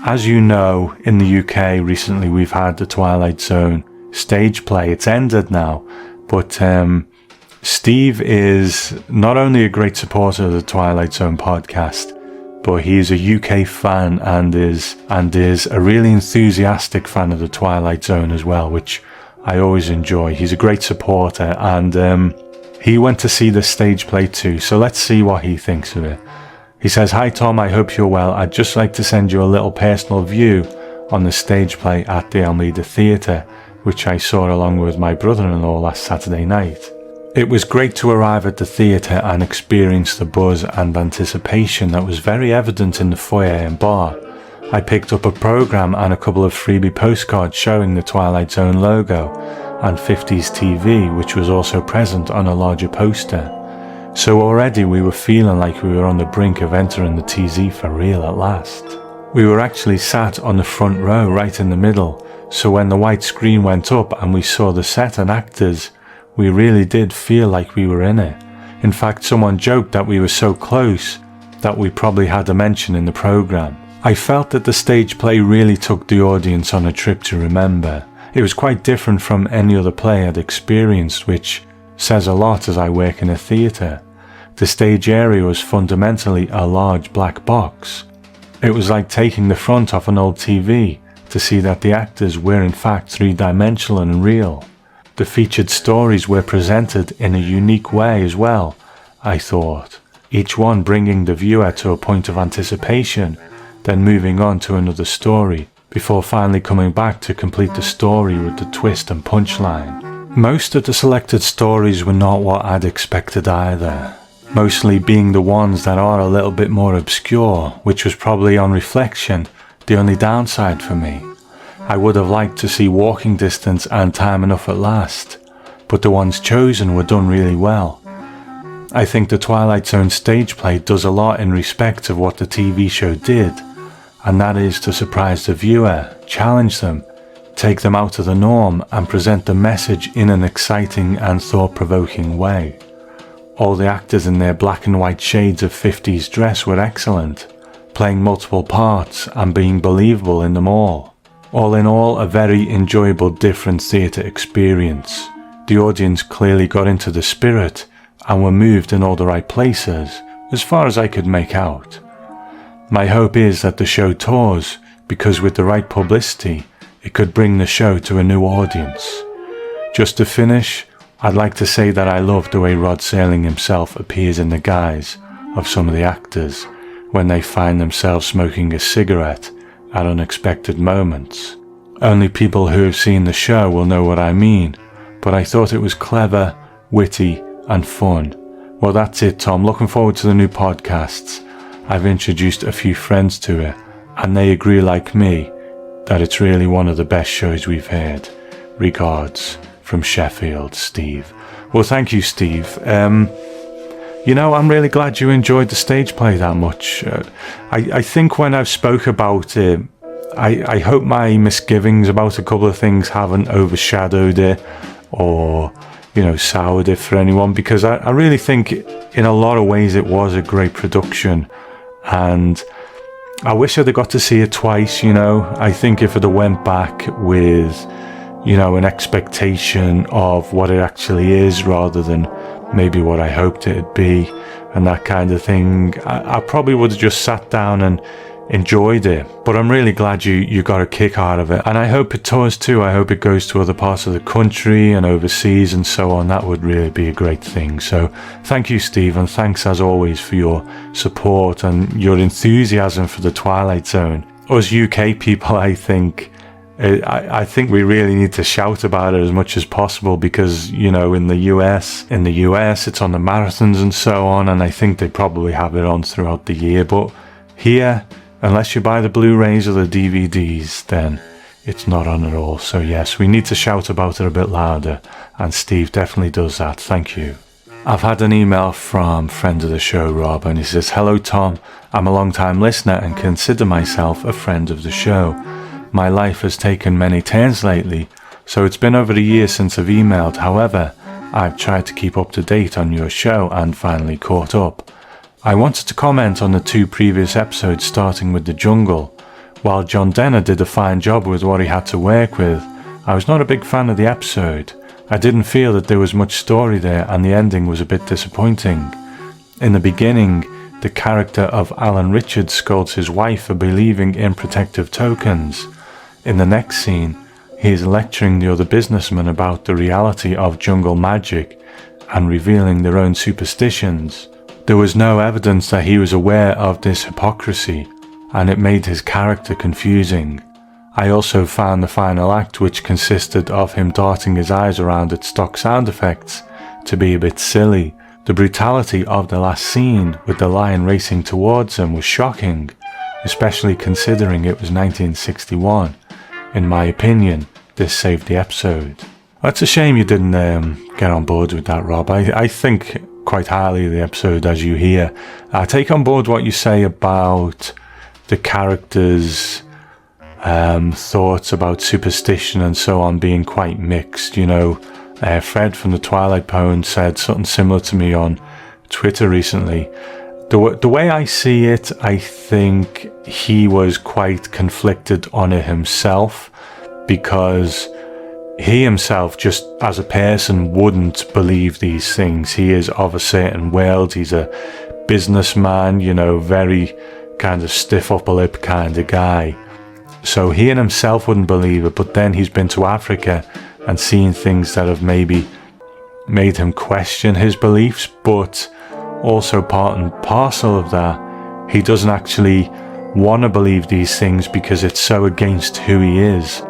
as you know, in the UK recently we've had the Twilight Zone stage play. It's ended now, but Steve is not only a great supporter of the Twilight Zone podcast, but he's a UK fan and is a really enthusiastic fan of the Twilight Zone as well, which I always enjoy. He's a great supporter, and he went to see the stage play too, so let's see what he thinks of it. He says, "Hi Tom, I hope you're well. I'd just like to send you a little personal view on the stage play at the Almeida Theatre, which I saw along with my brother-in-law last Saturday night. It was great to arrive at the theatre and experience the buzz and anticipation that was very evident in the foyer and bar. I picked up a programme and a couple of freebie postcards showing the Twilight Zone logo and 50s TV, which was also present on a larger poster. So already we were feeling like we were on the brink of entering the TZ for real at last." We were actually sat on the front row right in the middle, so when the white screen went up and we saw the set and actors, we really did feel like we were in it. In fact, someone joked that we were so close that we probably had a mention in the programme. I felt that the stage play really took the audience on a trip to remember. It was quite different from any other play I'd experienced, which says a lot as I work in a theatre. The stage area was fundamentally a large black box. It was like taking the front off an old TV to see that the actors were in fact three-dimensional and real. The featured stories were presented in a unique way as well, I thought, each one bringing the viewer to a point of anticipation, then moving on to another story, before finally coming back to complete the story with the twist and punchline. Most of the selected stories were not what I'd expected either, mostly being the ones that are a little bit more obscure, which was probably on reflection the only downside for me. I would have liked to see Walking Distance and Time Enough at Last, but the ones chosen were done really well. I think the Twilight Zone stage play does a lot in respect of what the TV show did, and that is to surprise the viewer, challenge them, take them out of the norm and present the message in an exciting and thought-provoking way. All the actors in their black and white shades of 50s dress were excellent, playing multiple parts and being believable in them all. All in all, a very enjoyable different theatre experience. The audience clearly got into the spirit and were moved in all the right places, as far as I could make out. My hope is that the show tours, because with the right publicity, it could bring the show to a new audience. Just to finish, I'd like to say that I love the way Rod Serling himself appears in the guise of some of the actors when they find themselves smoking a cigarette at unexpected moments. Only people who have seen the show will know what I mean, but I thought it was clever, witty and fun. Well, that's it, Tom. Looking forward to the new podcasts. I've introduced a few friends to it, and they agree like me that it's really one of the best shows we've had. Regards, from Sheffield, Steve. Well, thank you, Steve. I'm really glad you enjoyed the stage play that much. I think when I've spoke about it, I hope my misgivings about a couple of things haven't overshadowed it or, soured it for anyone, because I really think in a lot of ways it was a great production, and I wish I'd have got to see it twice. I think if I'd have went back with, an expectation of what it actually is rather than maybe what I hoped it'd be and that kind of thing, I probably would have just sat down and enjoyed it. But I'm really glad you got a kick out of it, and I hope it tours too. I hope it goes to other parts of the country and overseas and so on. That would really be a great thing. So thank you, Steve, and thanks as always for your support and your enthusiasm for the Twilight Zone. Us UK people, I think we really need to shout about it as much as possible, because in the US it's on the marathons and so on, and I think they probably have it on throughout the year, but here, unless you buy the Blu-rays or the DVDs, then it's not on at all. So yes, we need to shout about it a bit louder, and Steve definitely does that. Thank you. I've had an email from friend of the show, Rob, and he says, "Hello Tom, I'm a long-time listener and consider myself a friend of the show. My life has taken many turns lately, so it's been over a year since I've emailed. However, I've tried to keep up to date on your show and finally caught up. I wanted to comment on the 2 previous episodes, starting with the jungle. While John Denner did a fine job with what he had to work with, I was not a big fan of the episode. I didn't feel that there was much story there, and the ending was a bit disappointing. In the beginning, the character of Alan Richards scolds his wife for believing in protective tokens. In the next scene, he is lecturing the other businessmen about the reality of jungle magic and revealing their own superstitions. There was no evidence that he was aware of this hypocrisy, and it made his character confusing. I also found the final act, which consisted of him darting his eyes around at stock sound effects, to be a bit silly. The brutality of the last scene with the lion racing towards him was shocking, especially considering it was 1961. In my opinion, this saved the episode." That's a shame you didn't get on board with that, Rob. I think quite highly of the episode, as you hear. I take on board what you say about the characters' thoughts about superstition and so on being quite mixed. You know, Fred from the Twilight Zone said something similar to me on Twitter recently. The way I see it, I think he was quite conflicted on it himself, because he himself, just as a person, wouldn't believe these things. He is of a certain world. He's a businessman, you know, very kind of stiff upper lip kind of guy. So he and himself wouldn't believe it, but then he's been to Africa and seen things that have maybe made him question his beliefs, but also part and parcel of that, he doesn't actually want to believe these things because it's so against who he is.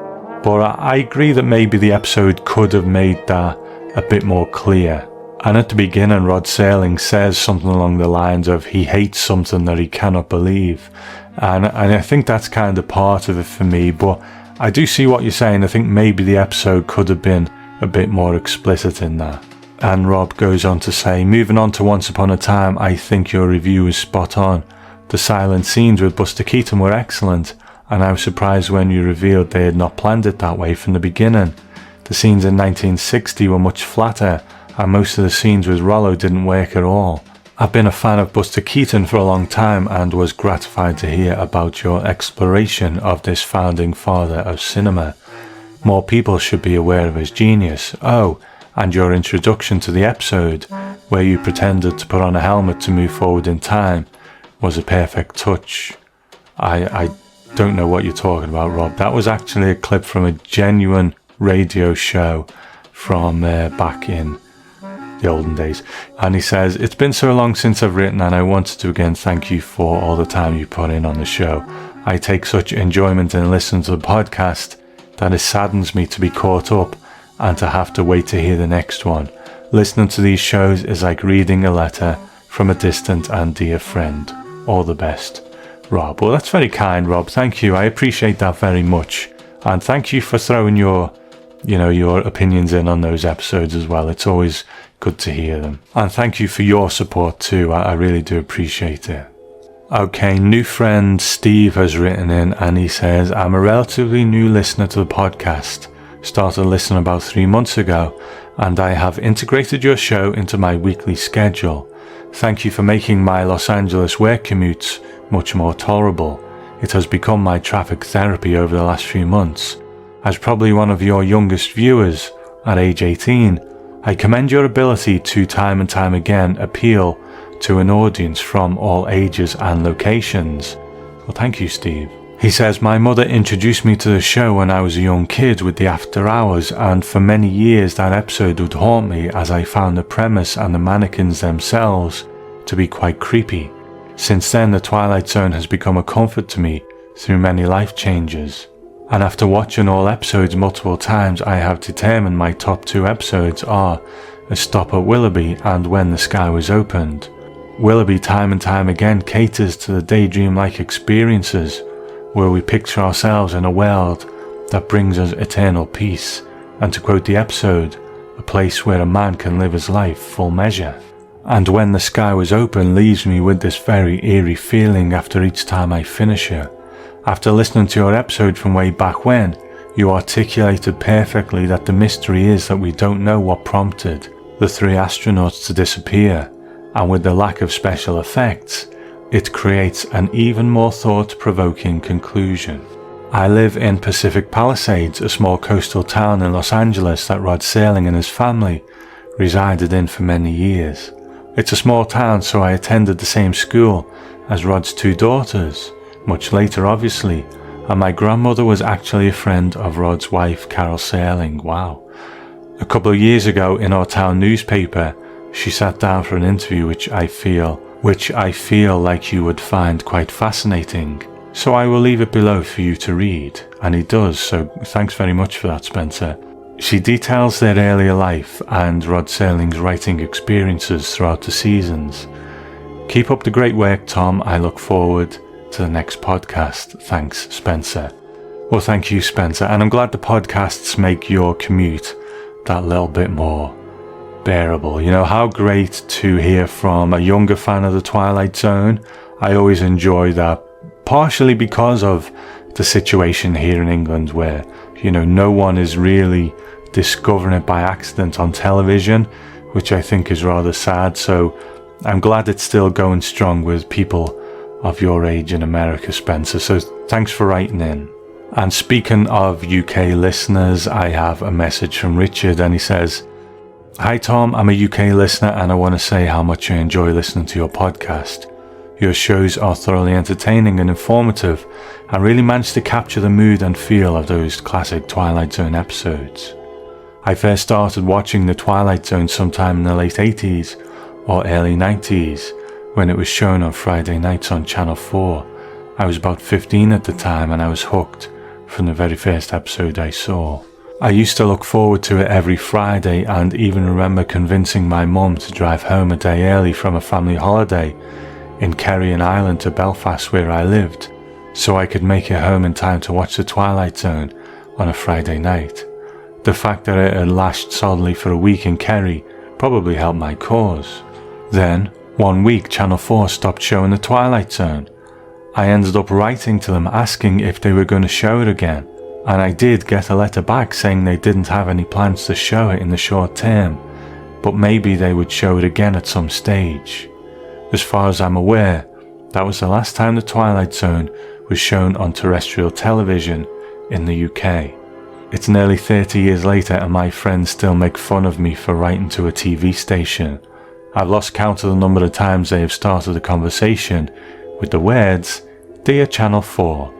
But I agree that maybe the episode could have made that a bit more clear. And at the beginning, Rod Serling says something along the lines of he hates something that he cannot believe. And I think that's kind of part of it for me. But I do see what you're saying. I think maybe the episode could have been a bit more explicit in that. And Rob goes on to say, moving on to Once Upon a Time, I think your review is spot on. The silent scenes with Buster Keaton were excellent, and I was surprised when you revealed they had not planned it that way from the beginning. The scenes in 1960 were much flatter, and most of the scenes with Rollo didn't work at all. I've been a fan of Buster Keaton for a long time and was gratified to hear about your exploration of this founding father of cinema. More people should be aware of his genius. Oh, and your introduction to the episode, where you pretended to put on a helmet to move forward in time, was a perfect touch. I don't know what you're talking about, Rob. That was actually a clip from a genuine radio show from back in the olden days. And he says, it's been so long since I've written, and I wanted to again thank you for all the time you put in on the show. I take such enjoyment in listening to the podcast that it saddens me to be caught up and to have to wait to hear the next one. Listening to these shows is like reading a letter from a distant and dear friend. All the best, Rob. Well, that's very kind, Rob. Thank you. I appreciate that very much. And thank you for throwing your opinions in on those episodes as well. It's always good to hear them. And thank you for your support too. I really do appreciate it. Okay, new friend Steve has written in and he says, I'm a relatively new listener to the podcast. Started listening about 3 months ago, and I have integrated your show into my weekly schedule. Thank you for making my Los Angeles work commutes much more tolerable. It has become my traffic therapy over the last few months. As probably one of your youngest viewers, at age 18, I commend your ability to time and time again appeal to an audience from all ages and locations. Well, thank you, Steve. He says, my mother introduced me to the show when I was a young kid with the After Hours, and for many years that episode would haunt me as I found the premise and the mannequins themselves to be quite creepy. Since then, the Twilight Zone has become a comfort to me through many life changes. And after watching all episodes multiple times, I have determined my top 2 episodes are A Stop at Willoughby and When the Sky Was Opened. Willoughby time and time again caters to the daydream-like experiences where we picture ourselves in a world that brings us eternal peace, and to quote the episode, a place where a man can live his life full measure. And When the Sky Was Open leaves me with this very eerie feeling after each time I finish it. After listening to your episode from way back when, you articulated perfectly that the mystery is that we don't know what prompted the 3 astronauts to disappear, and with the lack of special effects, it creates an even more thought-provoking conclusion. I live in Pacific Palisades, a small coastal town in Los Angeles that Rod Serling and his family resided in for many years. It's a small town, so I attended the same school as Rod's 2 daughters, much later obviously, and my grandmother was actually a friend of Rod's wife, Carol Serling. Wow. A couple of years ago in our town newspaper, she sat down for an interview which I feel like you would find quite fascinating. So I will leave it below for you to read, and he does, so thanks very much for that, Spencer. She details their earlier life and Rod Serling's writing experiences throughout the seasons. Keep up the great work, Tom. I look forward to the next podcast. Thanks, Spencer. Well, thank you, Spencer, and I'm glad the podcasts make your commute that little bit more bearable. You know, how great to hear from a younger fan of the Twilight Zone. I always enjoy that partially because of the situation here in England where, no one is really discovering it by accident on television, which I think is rather sad. So I'm glad it's still going strong with people of your age in America, Spencer. So thanks for writing in. And speaking of UK listeners, I have a message from Richard, and he says, "Hi Tom, I'm a UK listener and I want to say how much I enjoy listening to your podcast. Your shows are thoroughly entertaining and informative and really manage to capture the mood and feel of those classic Twilight Zone episodes. I first started watching the Twilight Zone sometime in the late 80s or early 90s when it was shown on Friday nights on Channel 4. I was about 15 at the time and I was hooked from the very first episode I saw. I used to look forward to it every Friday and even remember convincing my mum to drive home a day early from a family holiday in Kerry Island to Belfast where I lived, so I could make it home in time to watch the Twilight Zone on a Friday night. The fact that it had lasted solidly for a week in Kerry probably helped my cause. Then, one week Channel 4 stopped showing the Twilight Zone. I ended up writing to them asking if they were going to show it again, and I did get a letter back saying they didn't have any plans to show it in the short term, but maybe they would show it again at some stage. As far as I'm aware, that was the last time the Twilight Zone was shown on terrestrial television in the UK. It's nearly 30 years later and my friends still make fun of me for writing to a TV station. I've lost count of the number of times they have started a conversation with the words, "Dear Channel 4,"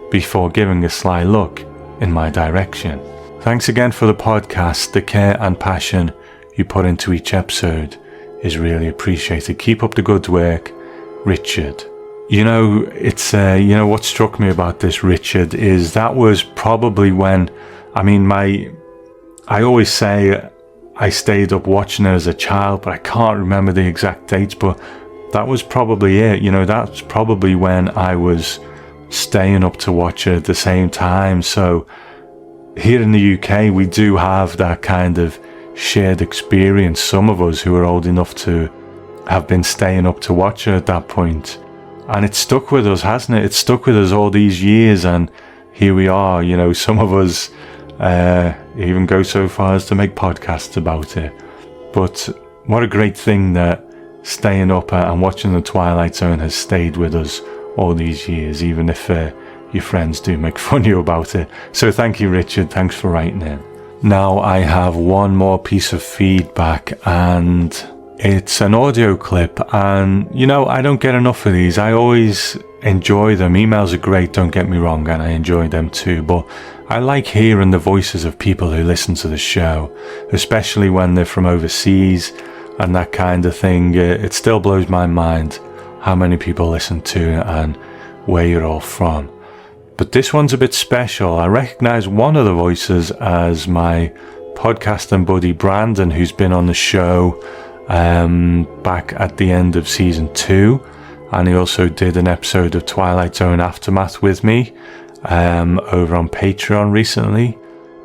before giving a sly look in my direction. Thanks again for the podcast. The care and passion you put into each episode is really appreciated. Keep up the good work, Richard. What struck me about this, Richard, is that was probably when, I always say I stayed up watching it as a child, but I can't remember the exact dates, but that was probably it. That's probably when I was staying up to watch it at the same time. So here in the UK, we do have that kind of shared experience. Some of us who are old enough to have been staying up to watch it at that point. And it's stuck with us, hasn't it? It's stuck with us all these years, and here we are. Some of us even go so far as to make podcasts about it. But what a great thing that staying up and watching the Twilight Zone has stayed with us all these years, even if your friends do make fun of you about it. So thank you, Richard. Thanks for writing in. Now I have one more piece of feedback, and it's an audio clip, and I don't get enough of these. I always enjoy them. Emails are great, don't get me wrong, and I enjoy them too, but I like hearing the voices of people who listen to the show, especially when they're from overseas and that kind of thing. It still blows my mind how many people listen to it and where you're all from. But this one's a bit special. I recognise one of the voices as my podcasting buddy Brandon, who's been on the show back at the end of season 2, and he also did an episode of Twilight Zone Aftermath with me over on Patreon recently,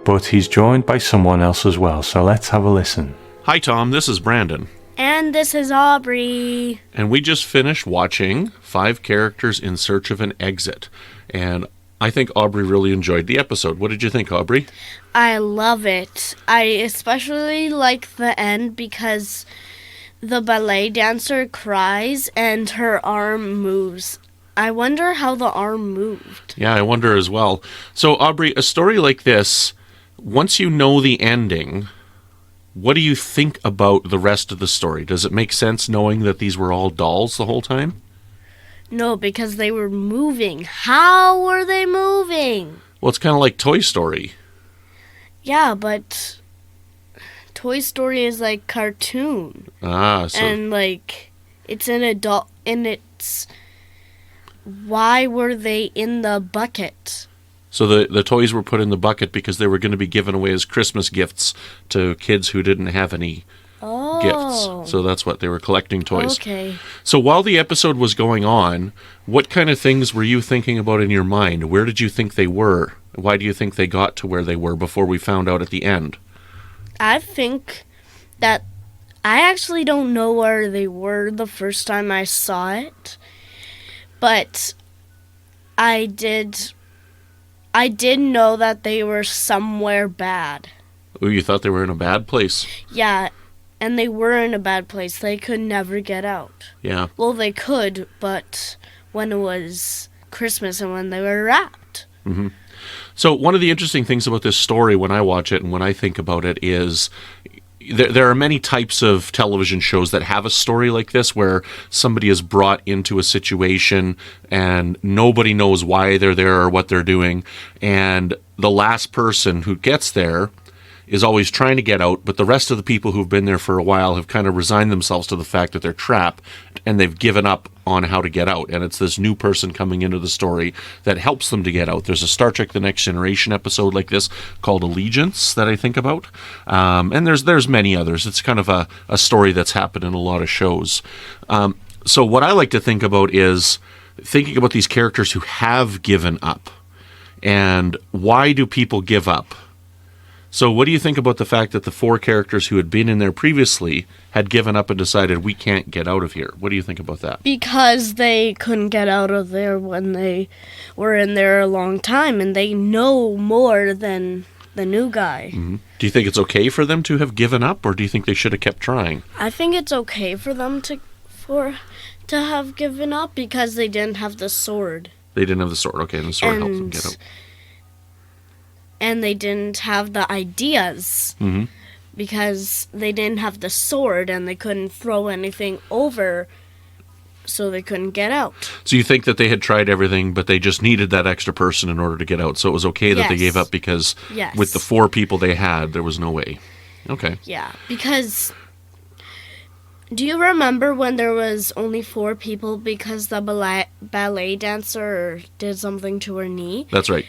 but he's joined by someone else as well, so let's have a listen. Hi Tom, this is Brandon. And this is Aubrey. And we just finished watching 5 Characters in Search of an Exit, and I think Aubrey really enjoyed the episode. What did you think, Aubrey? I love it. I especially like the end because the ballet dancer cries and her arm moves. I wonder how the arm moved. Yeah, I wonder as well. So, Aubrey, a story like this, once you know the ending, what do you think about the rest of the story? Does it make sense knowing that these were all dolls the whole time? No, because they were moving. How were they moving? Well, it's kind of like Toy Story. Yeah, but Toy Story is like cartoon. So... And it's an adult, and it's... Why were they in the bucket? So the toys were put in the bucket because they were going to be given away as Christmas gifts to kids who didn't have any gifts. So that's what they were collecting toys. Okay. So while the episode was going on, what kind of things were you thinking about in your mind? Where did you think they were? Why do you think they got to where they were before we found out at the end? I think that I actually don't know where they were the first time I saw it, but I did know that they were somewhere bad. Oh, you thought they were in a bad place. Yeah, and they were in a bad place. They could never get out. Yeah. Well, they could, but when it was Christmas and when they were wrapped. Mm-hmm. So one of the interesting things about this story when I watch it and when I think about it is there are many types of television shows that have a story like this where somebody is brought into a situation and nobody knows why they're there or what they're doing. And the last person who gets there is always trying to get out, but the rest of the people who've been there for a while have kind of resigned themselves to the fact that they're trapped and they've given up on how to get out. And it's this new person coming into the story that helps them to get out. There's a Star Trek The Next Generation episode like this called Allegiance that I think about. And there's many others. It's kind of a story that's happened in a lot of shows. So what I like to think about is thinking about these characters who have given up. And why do people give up? So what do you think about the fact that the 4 characters who had been in there previously had given up and decided we can't get out of here? What do you think about that? Because they couldn't get out of there when they were in there a long time, and they know more than the new guy. Mm-hmm. Do you think it's okay for them to have given up, or do you think they should have kept trying? I think it's okay for them to have given up because they didn't have the sword. They didn't have the sword. Okay, and the sword helped them get out. And they didn't have the ideas because they didn't have the sword and they couldn't throw anything over, so they couldn't get out. So you think that they had tried everything, but they just needed that extra person in order to get out. So it was okay that they gave up because with the 4 people they had, there was no way. Okay. Yeah, because do you remember when there was only 4 people because the ballet dancer did something to her knee? That's right.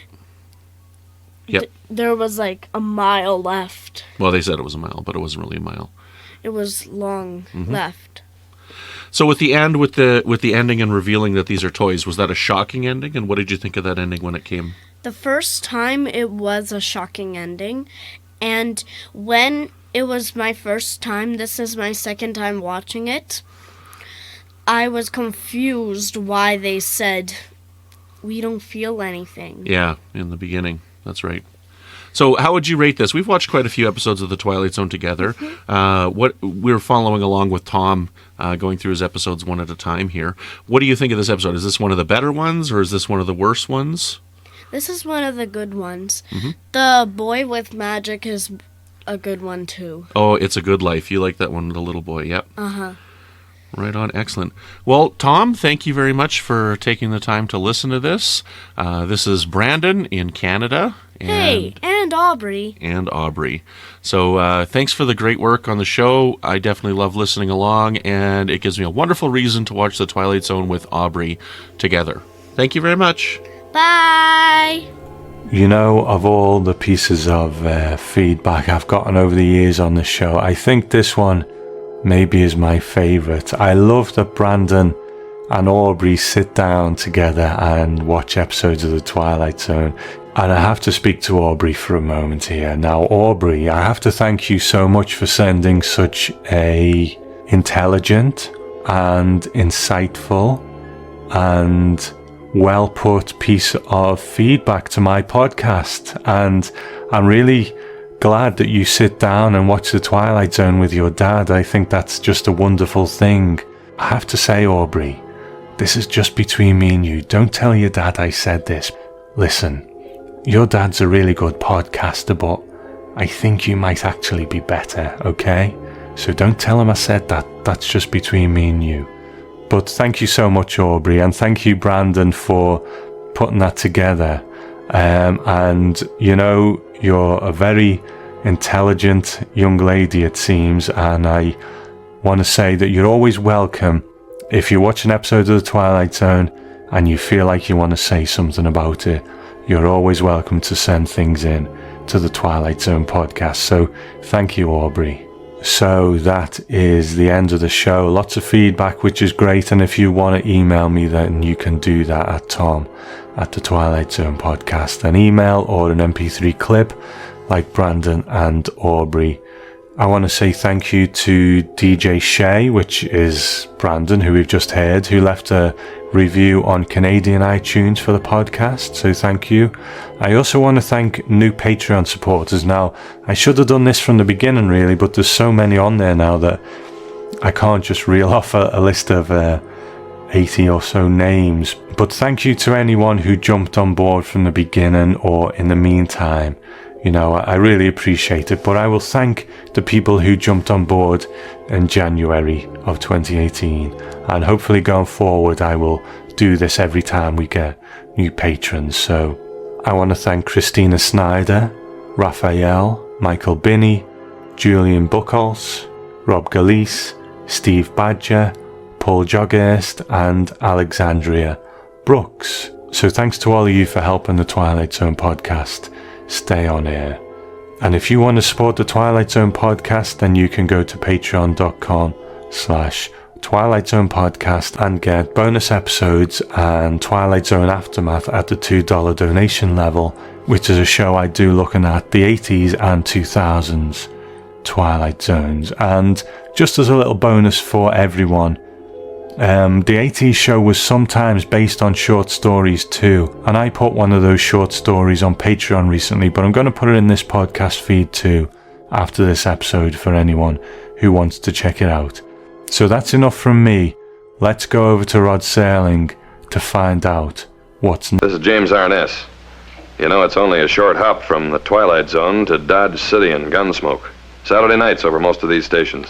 Yep. There was like a mile left. Well, they said it was a mile, but it wasn't really a mile. It was long left. So with the end, with the ending and revealing that these are toys, was that a shocking ending? And what did you think of that ending when it came? The first time it was a shocking ending, and when it was my first time, this is my second time watching it, I was confused why they said we don't feel anything. Yeah, in the beginning. That's right. So how would you rate this? We've watched quite a few episodes of The Twilight Zone together. What we're following along with Tom, going through his episodes one at a time here. What do you think of this episode? Is this one of the better ones, or is this one of the worst ones? This is one of the good ones. The boy with magic is a good one, too. Oh, It's a Good Life. You like that one, the little boy. Yep. Uh-huh. Right on. Excellent. Well, Tom, thank you very much for taking the time to listen to this. This is Brandon in Canada. And Aubrey. And Aubrey. So thanks for the great work on the show. I definitely love listening along, and it gives me a wonderful reason to watch The Twilight Zone with Aubrey together. Thank you very much. Bye! You know, of all the pieces of feedback I've gotten over the years on the show, I think this one maybe is my favourite. I love that Brandon and Aubrey sit down together and watch episodes of The Twilight Zone. And I have to speak to Aubrey for a moment here. Now, Aubrey, I have to thank you so much for sending such a intelligent and insightful and well put piece of feedback to my podcast. And I'm really glad that you sit down and watch The Twilight Zone with your dad. I think that's just a wonderful thing. I have to say, Aubrey, this is just between me and you. Don't tell your dad I said this. Listen, your dad's a really good podcaster, but I think you might actually be better, okay? So don't tell him I said that. That's just between me and you. But thank you so much, Aubrey, and thank you, Brandon, for putting that together. And, you know, you're a very intelligent young lady, it seems, and I want to say that you're always welcome if you watch an episode of The Twilight Zone and you feel like you want to say something about it. You're always welcome to send things in to the Twilight Zone podcast. So thank you, Aubrey. So that is the end of the show. Lots of feedback, which is great. And if you want to email me, then you can do that at Tom@the Twilight Zone podcast. An email or an MP3 clip like Brandon and Aubrey. I want to say thank you to DJ Shay, which is Brandon, who we've just heard, who left a review on Canadian iTunes for the podcast, so thank you. I also want to thank new Patreon supporters. Now, I should have done this from the beginning really, but there's so many on there now that I can't just reel off a list of 80 or so names. But thank you to anyone who jumped on board from the beginning or in the meantime. You know, I really appreciate it, but I will thank the people who jumped on board in January of 2018, and hopefully going forward I will do this every time we get new patrons. So I want to thank Christina Snyder, Raphael, Michael Binney, Julian Buchholz, Rob Galise, Steve Badger, Paul Joghurst, and Alexandria Brooks. So thanks to all of you for helping the Twilight Zone podcast stay on air. And if you want to support the Twilight Zone podcast, then you can go to patreon.com/Twilight Zone podcast and get bonus episodes and Twilight Zone Aftermath at the $2 donation level, which is a show I do looking at the 80s and 2000s Twilight Zones. And just as a little bonus for everyone, the 80s show was sometimes based on short stories too, and I put one of those short stories on Patreon recently, but I'm going to put it in this podcast feed too after this episode for anyone who wants to check it out. So that's enough from me. Let's go over to Rod Serling to find out what's next. This is James Arness. You know, it's only a short hop from the Twilight Zone to Dodge City and Gunsmoke. Saturday nights over most of these stations.